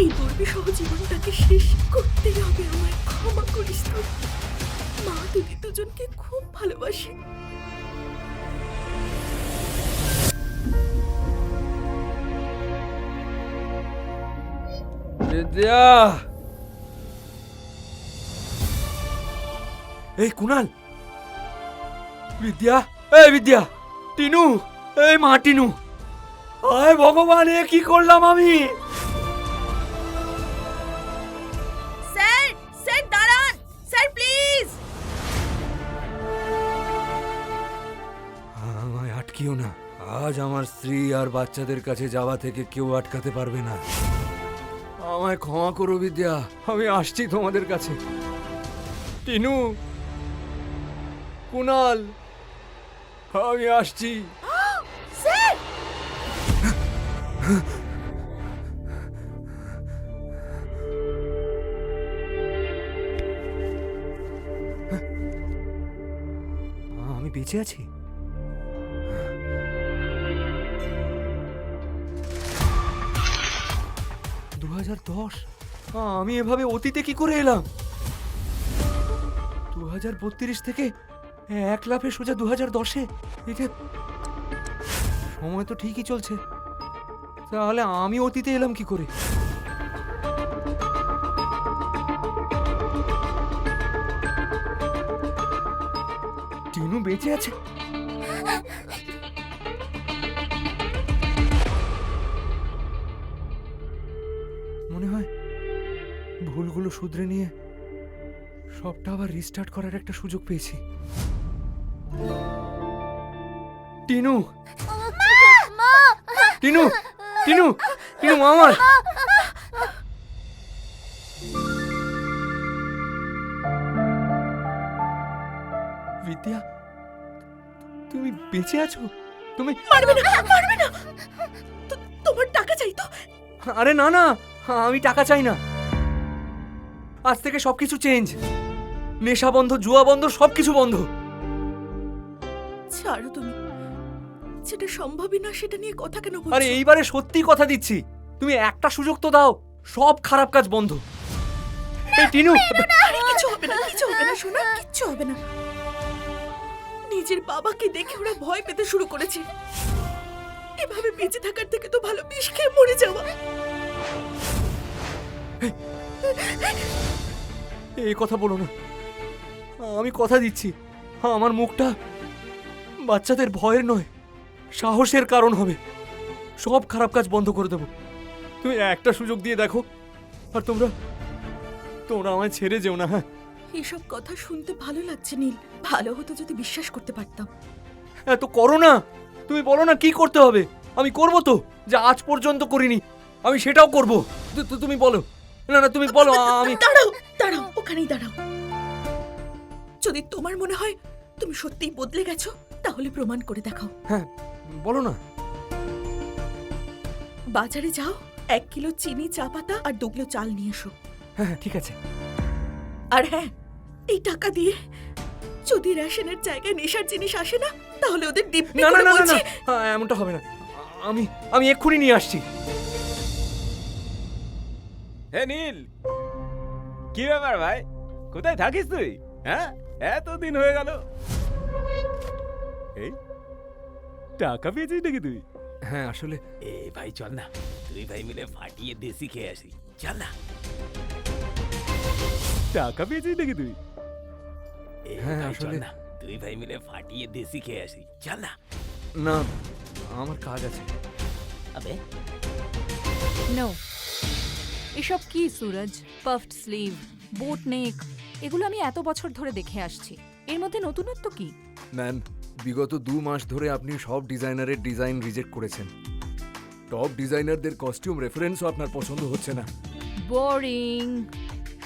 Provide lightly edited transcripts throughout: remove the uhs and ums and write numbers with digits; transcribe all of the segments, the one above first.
এই দুর্বিষহ জীবনটাকে শেষ করতেই হবে আমায়। ক্ষমা করিস তুই। মা দিদি দুজনকে খুব ভালোবাসে। বিদ্যা, এই কুনাল, বিদ্যা, এই বিদ্যা, টিনু, এই মা টিনু, আয় ভগবান, এ কি করলাম আমি? স্যার, স্যার দাঁড়ান, স্যার প্লিজ। আমায় আটকিও না। আজ আমার স্ত্রী আর বাচ্চাদের কাছে যাওয়া থেকে কেউ আটকাতে পারবে না। আমায় ক্ষমা করো বিদ্যা, আমি আসছি তোমাদের কাছে। টিনু, কুনাল, আমি আসছি। স্যার, আমি বেঁচে আছি? আমি এভাবে অতীতে কি করে এলাম? 2032 থেকে এক লাফে সোজা 2010-এ। এটা সময় তো ঠিকই চলছে, তাহলে আমি অতীতে এলাম কি করে? টিনু বেঁচে আছে? মনে হয় ভুলগুলো শুধরে নিয়ে সবটা আবার রিস্টার্ট করার একটা সুযোগ পেয়েছি। টিনু, টিনু, টিনু, টিনু, মা আমার। বিদ্যা, তুমি বেঁচে আছো? তুমি মারবে না, মারবে না। তোমার টাকা চাই তো? আরে না না, আমি টাকা চাই না। আজ থেকে সবকিছু চেঞ্জ। নেশা বন্ধ, জুয়া বন্ধ, সবকিছু বন্ধ। ছাড়ো তুমি। যেটা সম্ভবই না সেটা নিয়ে কথা কেন বলছো? আরে এইবারে সত্যি কথা দিচ্ছি, তুমি একটা সুযোগ তো দাও, সব খারাপ কাজ বন্ধ। এই টিনু, আরে কিছু হবে না, কিছু হবে না সোনা, কিচ্ছু হবে না। নিজের বাবাকে দেখে ওরা ভয় পেতে শুরু করেছে। এভাবে বেঁচে থাকার থেকে তো ভালো বিষ খেয়ে মরে যাওয়া। এই কথা বলো না। আমি কথা দিচ্ছি, আমার মুখটা বাচ্চাদের ভয়ের নয়, সাহসের কারণ হবে। সব খারাপ কাজ বন্ধ করে দেব। তুমি একটা সুযোগ দিয়ে দেখো, আর তোমরা তোমরা আমায় ছেড়ে যেও না। হ্যাঁ, এসব কথা শুনতে ভালো লাগছে নীল। ভালো হতো যদি বিশ্বাস করতে পারতাম। এত করো না। তুমি বলো না কি করতে হবে, আমি করব তো। যা আজ পর্যন্ত করিনি আমি সেটাও করব। তুমি বলো না, না তুমি বলো। আমি দাঁড়াও, দাঁড়াও, ওখানেই দাঁড়াও। যদি তোমার মনে হয় তুমি সত্যিই বদলে গেছো, তাহলে প্রমাণ করে দেখাও। হ্যাঁ, বলো না। বাজারে যাও, 1 কিলো চিনি, চা পাতা আর 2 কিলো চাল নিয়ে এসো। হ্যাঁ হ্যাঁ, ঠিক আছে। আর হ্যাঁ, এই টাকা দিয়ে যদি রেশনের জায়গায় নেশার জিনিস আসে না, তাহলে ওদের দিব্যি না না করে না না, বলছি। না, এমনটা হবে না। আমি আমি এক্ষুনি নিয়ে আসছি। হে নীল, কি ব্যাপার ভাই? কোথায় থাকিস তুই? হ্যাঁ, এতদিন হয়ে গেল। এই টাকা পেয়েছিস নাকি তুই? হ্যাঁ, আসলে এ ভাই চল না, তুই ভাই মিলে ফাটিয়ে দেশি খেয়ে আসি। চল না। টাকা পেয়েছিস নাকি তুই? হ্যাঁ, ভাই চল আসলে না, তুই ভাই মিলে ফাটিয়ে দেশি খেয়ে আসি। চল না। না, আমার কাজ আছে। আবে নো, এসব কি সুরজ? পাফড স্লিভ, বোট নেক, এগুলো আমি এত বছর ধরে দেখে আসছি। এর মধ্যে নতুনত্ব কি? ম্যাম, বিগত 2 মাস ধরে আপনি সব ডিজাইনারের ডিজাইন রিজেক্ট করেছেন। টপ ডিজাইনারদের কস্টিউম রেফারেন্সও আপনার পছন্দ হচ্ছে না। বোরিং,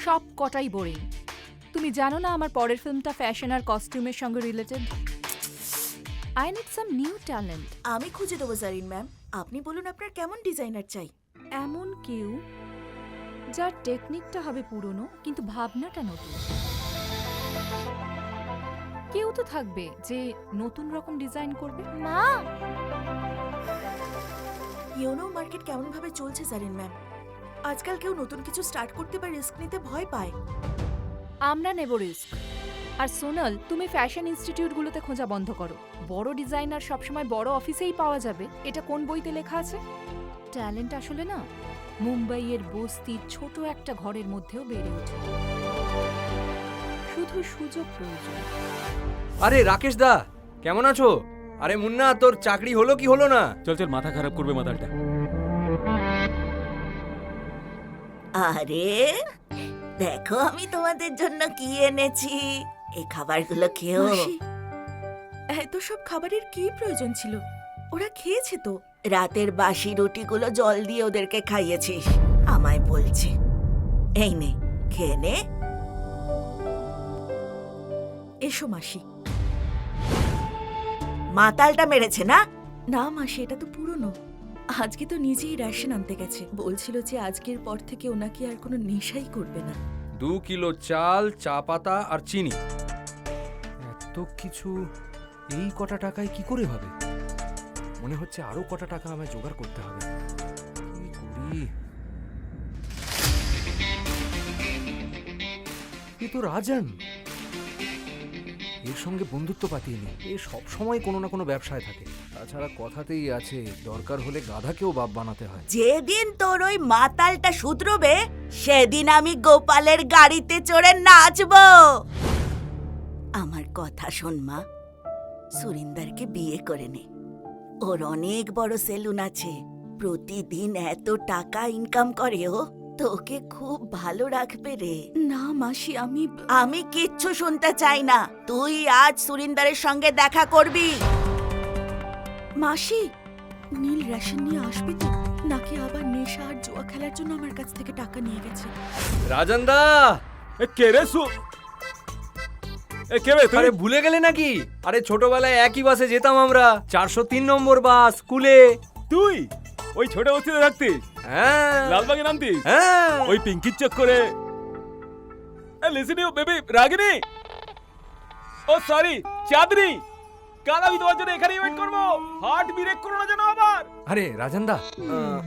সব কটাই বোরিং। তুমি জানো না আমার পরের ফিল্মটা ফ্যাশন আর কস্টিউমের সঙ্গে related. I need some new talent. আমি খুঁজে দেবো জারিন ম্যাম। আপনি বলুন আপনার কেমন ডিজাইনার চাই। এমন কেউ যার টেকনিকটা হবে পুরনো কিন্তু ভাবনাটা নতুন। কেউ তো থাকবে যে নতুন রকম ডিজাইন করবে। মা, ইউনো মার্কেট কেমন ভাবে চলছে জারিন ম্যাম? আজকাল কেউ নতুন কিছু স্টার্ট করতে বা রিস্ক নিতে ভয় পায়। আমরা নেব রিস্ক। আর সোনাল, তুমি ফ্যাশন ইনস্টিটিউটগুলোতে খোঁজা বন্ধ করো। বড় ডিজাইনার সবসময় বড় অফিসেই পাওয়া যাবে, এটা কোন বইতে লেখা আছে? ট্যালেন্ট আসলে না মুম্বাইয়ের বস্তির ছোট একটা ঘরের মধ্যেও বেড়ে ওঠে, শুধু সুযোগ প্রয়োজন। আরে রাকেশ দা, কেমন আছো? আরে মুন্না, তোর চাকরি হলো কি হলো না? চল চল, মাথা খারাপ করবে মাথাটা। আরে দেখো আমি তোমাদের জন্য কি এনেছি, এই খাবারগুলো খেও। মাসি, এত সব খাবারের কি প্রয়োজন ছিল? ওরা খেয়েছে তো। রাতের বাসি রুটিগুলো জল দিয়ে ওদেরকে খাইয়েছিস, আমায় বলছে। এই নে, খেয়ে নে। এসো মাসি। মাতালটা মেরেছে না? না মাসি, এটা তো পুরনো। আজকে তো নিজেই রেশন আনতে গেছে, বলছিল যে আজকের পর থেকে ওনাকে আর কোনো নেশাই করবে না। 2 কিলো চাল, চা পাতা আর চিনি, এত কিছু এই কটা টাকায় কি করে হবে? মনে হচ্ছে আরো কটা টাকা আমায় জোগাড় করতে হবে। কি করি? এ তো রাজন, এর সঙ্গে বন্ধুত্ব পাতিয়ে নি। এ সব সময় কোনো না কোনো ব্যবসায় থাকে, তাছাড়া কথাতেই আছে দরকার হলে গাধাকেও বাপ বানাতে হয়। যেদিন তোর ওই মাতালটা শুধরবে সেদিন আমি গোপালের গাড়িতে চড়ে নাচবো। আমার কথা শোন মা, সুরিন্দারকে বিয়ে করে নে। ওর অনেক বড় সেলুন আছে, প্রতিদিন এত টাকা ইনকাম করে ও, তোকে খুব ভালো রাখবে রে। না মাসি, আমি কিচ্ছু শুনতে চাই না, তুই আজ সুরিন্দারের সঙ্গে দেখা করবি। মাসি, নীল রেশন নিয়ে আসবে তো, নাকি আবার নেশা আর জুয়া খেলার জন্য আমার কাছ থেকে টাকা নিয়ে গেছে? রাজন দা, কে রে কে রে তুই? আরে ভুলে গেলে নাকি? আরে ছোটবেলায় একই বাসে যেতাম আমরা, 403 নম্বর বাস, স্কুলে। তুই ওই ছোট বস্তিতে থাকতিস? হ্যাঁ লালবাগে নামতিস? হ্যাঁ। ওই পিঙ্কির চক্করে? লিসেন ইউ বেবি, রাগিনী, ও সরি চাঁদনি, কাল আমি তোমার জন্য এখানেই ওয়েট করবো। হার্ট ব্রেক করো না যেন আবার। আরে রাজন দা,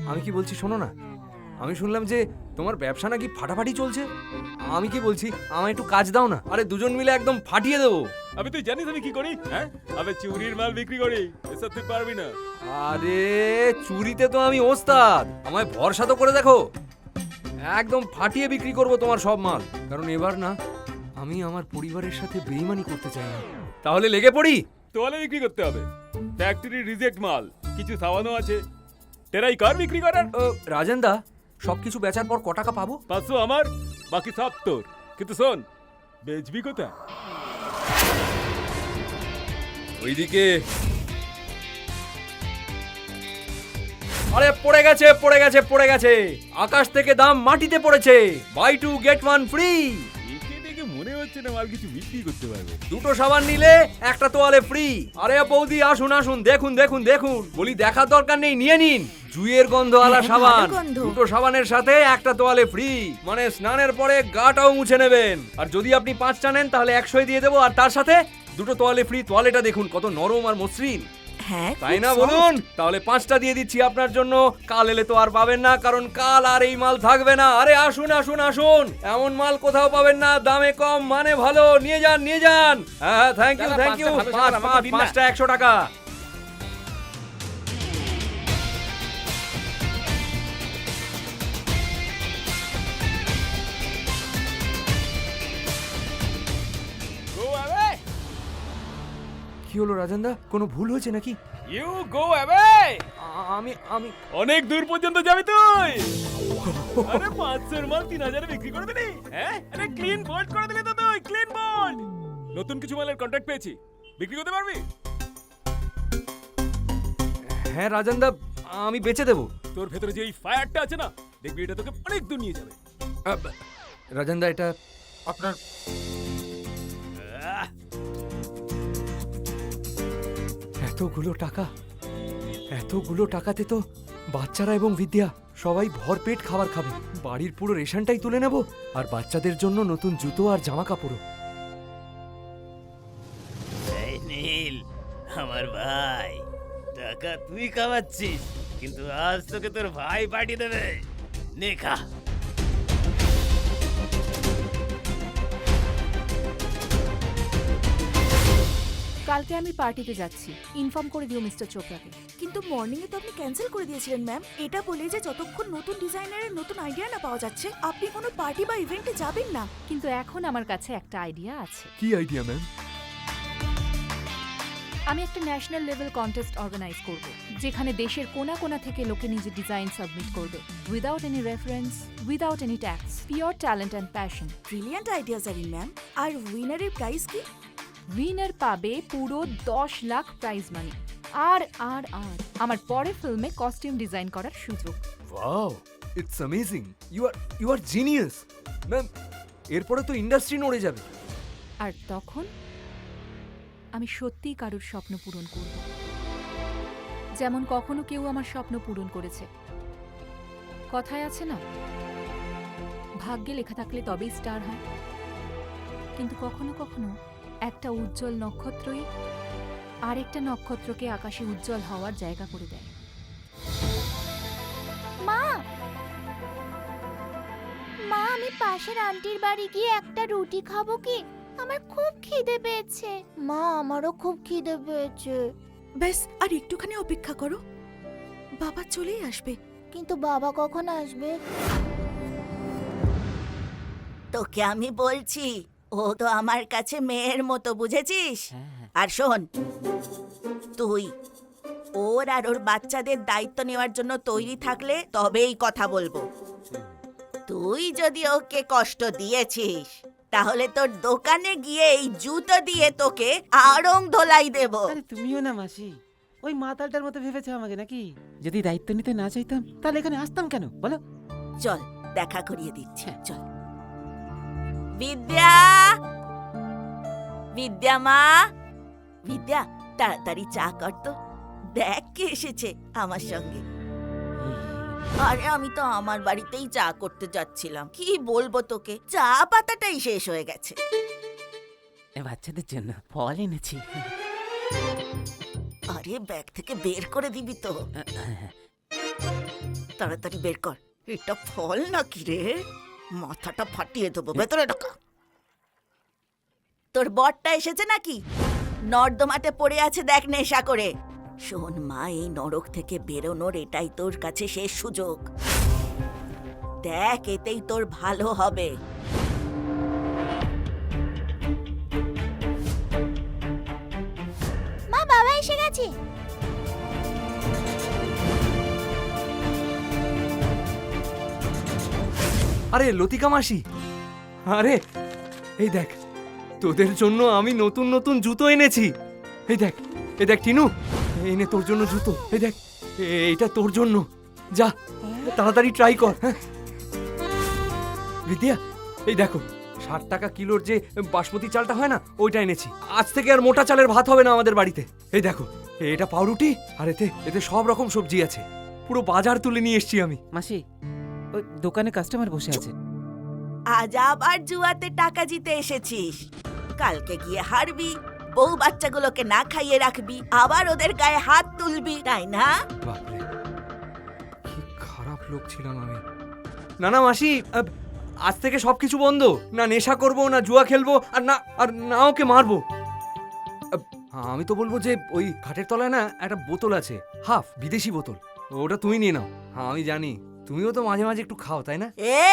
আমি কি বলছি শোনো না। আমি শুনলাম যে তোমার ব্যবসা নাকি ফাটাফাটি চলছে। আমি কি বলছি, আমায় একটু কাজ দাও না। আরে দুজন মিলে একদম ফাটিয়ে দেবো। আমি, তুই জানিস আমি কি করি? হ্যাঁ, আমি চুরির মাল বিক্রি করি, এসব তুই পারবি না। আরে চুরিতে তো আমি ওস্তাদ, আমায় ভরসা তো করে দেখো। একদম ফাটিয়ে বিক্রি করব তোমার সব মাল। কারণ এবার না, আমি আমার পরিবারের সাথে বেইমানি করতে চাই না। তাহলে লেগে পড়ি। তোয়ালে বিক্রি করতে হবে, ফ্যাক্টরি রিজেক্ট মাল, কিছু সাবানও আছে। টেরাই কার বিক্রি করার? রাজেন দা, সবকিছু বেচার পর ক টাকা পাবো? 500 আমার, বাকি সব তোর। কিন্তু শোন, বেচবি কোথায়? ওইদিকে। আরে পড়ে গেছে পড়ে গেছে পড়ে গেছে, আকাশ থেকে দাম মাটিতে পড়েছে। Buy 2 get 1 free. একে দেখে মনে হচ্ছে না মাল কিছু বিক্রি করতে পারবে। 2টো সাবান নিলে একটা তোয়ালে ফ্রি। আরে বৌদি, আসুন আসুন, দেখুন দেখুন দেখুন। বলি দেখার দরকার নেই, নিয়ে নিন। জুয়ের গন্ধ আলা হ্যাঁ, সাবান, ভালো গন্ধ। 2টো সাবানের সাথে একটা তোয়ালে ফ্রি। মানে স্নানের পরে গাটাও মুছে নেবেন। আর যদি আপনি 5টা নেন তাহলে 100 দিয়ে দেবো, আর তার সাথে 2টো তোয়ালে ফ্রি। তোয়ালেটা দেখুন কত নরম আর মসৃণ, হ্যাঁ, তাই খুব না soft। বলুন? তাহলে 5টা দিয়ে দিচ্ছি আপনার জন্য। কাল এলে তো আর পাবেন না, কারণ কাল আর এই মাল থাকবে না। আরে আসুন আসুন আসুন, এমন মাল কোথাও পাবেন না, দামে কম মানে ভালো। নিয়ে যান নিয়ে যান। হ্যাঁ, থ্যাংক ইউ থ্যাংক ইউ। 5টা 100 টাকা। Go away! কি হলো রাজেন দা, কোনো ভুল হয়েছে নাকি? You go away! আমি আমি অনেক দূর পর্যন্ত যাবি তুই। আরে 500 মাল 3000 বিক্রি করে দিলি? হ্যাঁ, আরে ক্লিন বোল্ড করে দিলি তো তুই, ক্লিন বোল্ড। নতুন কিছু মালের কন্ট্রাক্ট পেয়েছি, বিক্রি করতে পারবি? হ্যাঁ রাজেন দা, আমি বেচে দেবো। তোর ভেতরে যে এই ফায়ারটা আছে না, দেখবি এটা তোকে অনেক দূর নিয়ে যাবে। রাজেন দা, এটা আপনার। এতগুলো টাকা, এতগুলো টাকাতে তো বাচ্চারা এবং বিদ্যা সবাই ভরপেট খাবার খাবে। বাড়ির পুরো রেশনটাই তুলে নেব, আর বাচ্চাদের জন্য নতুন জুতো আর জামা কাপড়ও। এই নীল, আমার ভাই, টাকা তুই কামাচ্ছিস, কিন্তু আজ তোকে তোর ভাই পাঠিয়ে দেবে। নেখা। কালকে আমি পার্টিতে যাচ্ছি, ইনফর্ম করে দিও মিস্টার চোপড়াকে। কিন্তু মর্নিং এ তো আপনি ক্যান্সেল করে দিয়েছিলেন ম্যাম। এটা বলে যে যতক্ষণ নতুন ডিজাইনারের নতুন আইডিয়া না পাওয়া যাচ্ছে আপনি কোনো পার্টি বা ইভেন্টে যাবেন না। কিন্তু এখন আমার কাছে একটা আইডিয়া আছে। কি আইডিয়া ম্যাম? আমি একটা ন্যাশনাল লেভেল কন্টেস্ট অর্গানাইজ করব, যেখানে দেশের কোনা কোনা থেকে লোকে নিজের ডিজাইন সাবমিট করবে, without any reference, without any tax, pure talent and passion. Brilliant idea Zarin ma'am. আর উইনারের প্রাইস কি? উইনার পাবে পুরো 10 লাখ প্রাইজ মানি। আর আর আর আমার পরের ফিল্মে কস্টিউম ডিজাইন করার সুযোগ। Wow, it's amazing. You are genius ma'am. এরপরে তো ইন্ডাস্ট্রি নড়ে যাবে। আর তখন আমি সত্যিই কারোর স্বপ্ন পূরণ করব, যেমন কখনো কেউ আমার স্বপ্ন পূরণ করেছে। কথায় আছে না, ভাগ্যে লেখা থাকলে তবেই স্টার হয়। কিন্তু কখনো কখনো একটা উজ্জ্বল নক্ষত্রই আরেকটা নক্ষত্রকে আকাশে উজ্জ্বল হওয়ার জায়গা করে দেয়। মা মা আমি পাশের আন্টির বাড়ি গিয়ে একটা রুটি খাবো কি? আমার খুব খিদে পেয়েছে। মা আমারও খুব খিদে পেয়েছে। ব্যাস আর একটুখানি অপেক্ষা করো, বাবা চলেই আসবে। কিন্তু বাবা কখন আসবে? তোকে আমি বলছি, ও তো আমার কাছে মেয়ের মতো, বুঝেছিস? আর শোন, তুই ওর আর ওর বাচ্চাদের দায়িত্ব নেওয়ার জন্য তৈরি থাকলে তবেই কথা বলবো। তুই যদি ওকে কষ্ট দিয়েছিস তাহলে তোর দোকানে গিয়ে এই জুতো দিয়ে তোকে আড়ং ধোলাই দেব। আরে তুমিও না মাসি, ওই মাতালটার মতো ভেবেছো আমাকে নাকি? যদি দায়িত্ব নিতে না চাইতাম তাহলে এখানে আসতাম কেন বলো? চল দেখা করিয়ে দিচ্ছি, চল। বিদ্যা, বিদ্যা মা, বিদ্যা তাড়াতাড়ি চা কর তো। দেখ কে এসেছে আমার সঙ্গে। আরে আমি তো আমার বাড়িতেই চা করতে যাচ্ছিলাম, কি বলবো তোকে, চা পাতাটাই শেষ হয়ে গেছে। বাচ্চাদের জন্য ফল এনেছি। আরে ব্যাগ থেকে বের করে দিবি তো, তাড়াতাড়ি বের কর। এটা ফল নাকি রে? মাথাটা ফাটিয়ে দেবো, ভেতরে ঢোকা। তোর বরটা এসেছে নাকি? নর্দমাতে পড়ে আছে দেখ নেশা করে। শোন মা, এই নরক থেকে বেরোনোর এটাই তোর কাছে শেষ সুযোগ। দেখ এতেই তোর ভালো হবে। মা বাবা এসে গেছে। আরে লতিকা মাসি, আরে এই দেখ, তোদের জন্য আমি নতুন নতুন জুতো এনেছি। এই দেখ, এই দেখ টিনু, এই নে তোর জন্য জুতো। এই দেখ, এইটা তোর জন্য। যা তাড়াতাড়ি ট্রাই কর। হ্যাঁ বিদ্যা, এই দেখো 60 টাকা কিলোর যে বাসমতি চালটা হয় না, ওইটা এনেছি। আজ থেকে আর মোটা চালের ভাত হবে না আমাদের বাড়িতে। এই দেখো, এটা পাউরুটি, আর এতে সব রকম সবজি আছে। পুরো বাজার তুলে নিয়ে এসেছি আমি। মাসি, ওই দোকানে কাস্টমার বসে আছে। আজ আবার জুয়াতে টাকা জিতে এসেছিস। কালকে গিয়ে হারবি, বউ বাচ্চাগুলোকে না খাইয়ে রাখবি, আবার ওদের গায়ে হাত তুলবি, তাই না? বাপরে, কি খারাপ লোক ছিলাম আমি। না না মাসি, আজ থেকে সবকিছু বন্ধ। না নেশা করব, না জুয়া খেলবো, আর না ওকে মারবো। আমি তো বলবো যে ওই খাটের তলায় না একটা বোতল আছে, হাফ বিদেশি বোতল, ওটা তুমি নিয়ে নাও। আমি জানি তুমিও তো মাঝে মাঝে একটু খাও, তাই না? এ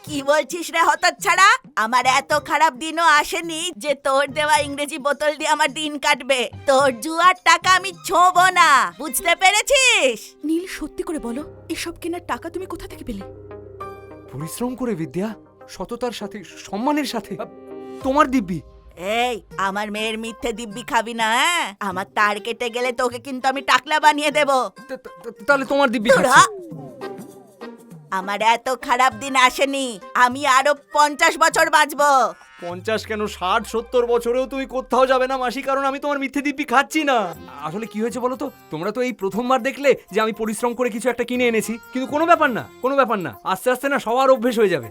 কি বলছিস রে হতচ্ছাড়া? আমার এত খারাপ দিনও আসেনি যে তোর দেওয়া ইংরেজি বোতল দিয়ে আমার দিন কাটবে। তোর জুয়ার টাকা আমি ছোঁবো না, বুঝতে পেরেছিস? নীল সত্যি করে বলো, এসব কেনার টাকা তুমি কোথা থেকে পেলে? পরিশ্রম করে বিদ্যা, সততার সাথে, সম্মানের সাথে। তোমার দিব্যি। এই আমার মেয়ের মিথ্যে দিব্যি খাবি না, হ্যাঁ? আমার তার কেটে গেলে তোকে কিন্তু আমি টাকলা বানিয়ে দেবো। তাহলে তোমার দিব্যি তোরা, খাচ্ছি। আমার এত খারাপ দিন আসেনি, আমি আরো 50 বছর বাঁচবো। 50 কেন, 60-70 বছরেও তুমি কোথাও যাবে না মাসি, কারণ আমি তোমার মিথ্যে দিব্যি খাচ্ছি না। আসলে কি হয়েছে বলো তো, তোমরা তো এই প্রথমবার দেখলে যে আমি পরিশ্রম করে কিছু একটা কিনে এনেছি, কিন্তু কোনো ব্যাপার না, কোনো ব্যাপার না, আস্তে আস্তে না সবার অভ্যেস হয়ে যাবে।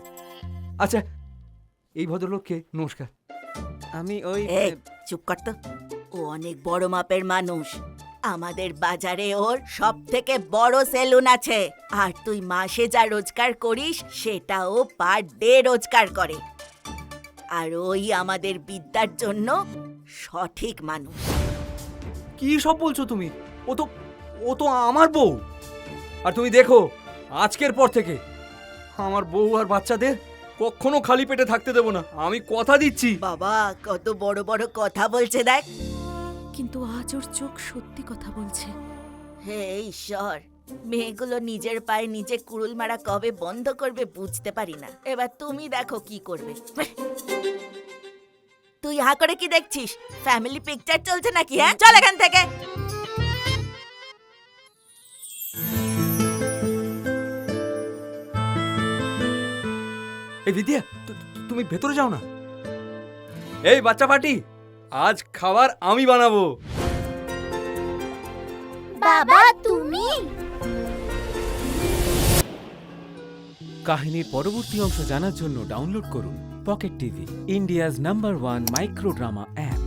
আচ্ছা, এই ভদ্রলোককে নমস্কার। আমি ওই এই চুপ কর তো, ও অনেক বড় মাপের মানুষ, আমাদের বাজারে ওর সব থেকে বড় সেলুন আছে, আর তুই মাসে যা রোজগার করিস সেটাও পার ডে রোজগার করে। আর ওই আমাদের বিদ্যার জন্য সঠিক মানুষ। কি সব বলছো তুমি? ও তো আমার বউ। আর তুমি দেখো, আজকের পর থেকে আমার বউ আর বাচ্চাদের কখনো খালি পেটে থাকতে দেবো না, আমি কথা দিচ্ছি। বাবা কত বড় বড় কথা বলছে দেখ। কিন্তু আজ ওর চোখ সত্যি কথা বলছে। হে ঈশ্বর, মেয়েগুলো নিজের পায়ে নিজে কুড়ুল মারা কবে বন্ধ করবে বুঝতে পারি না। এবার তুমি দেখো কি করবে। তুই হা করে কি দেখছিস? ফ্যামিলি পিকচার চলছে নাকি? হ্যাঁ, চল এখান থেকে। এই বিদ্যা, তুমি ভেতরে যাও না। এই বাচ্চা পার্টি, আজ খাবার আমি বানাবো। বাবা তুমি? কাহিনীর পরবর্তী অংশ জানার জন্য ডাউনলোড করুন pocket TV, India's number 1 micro drama app.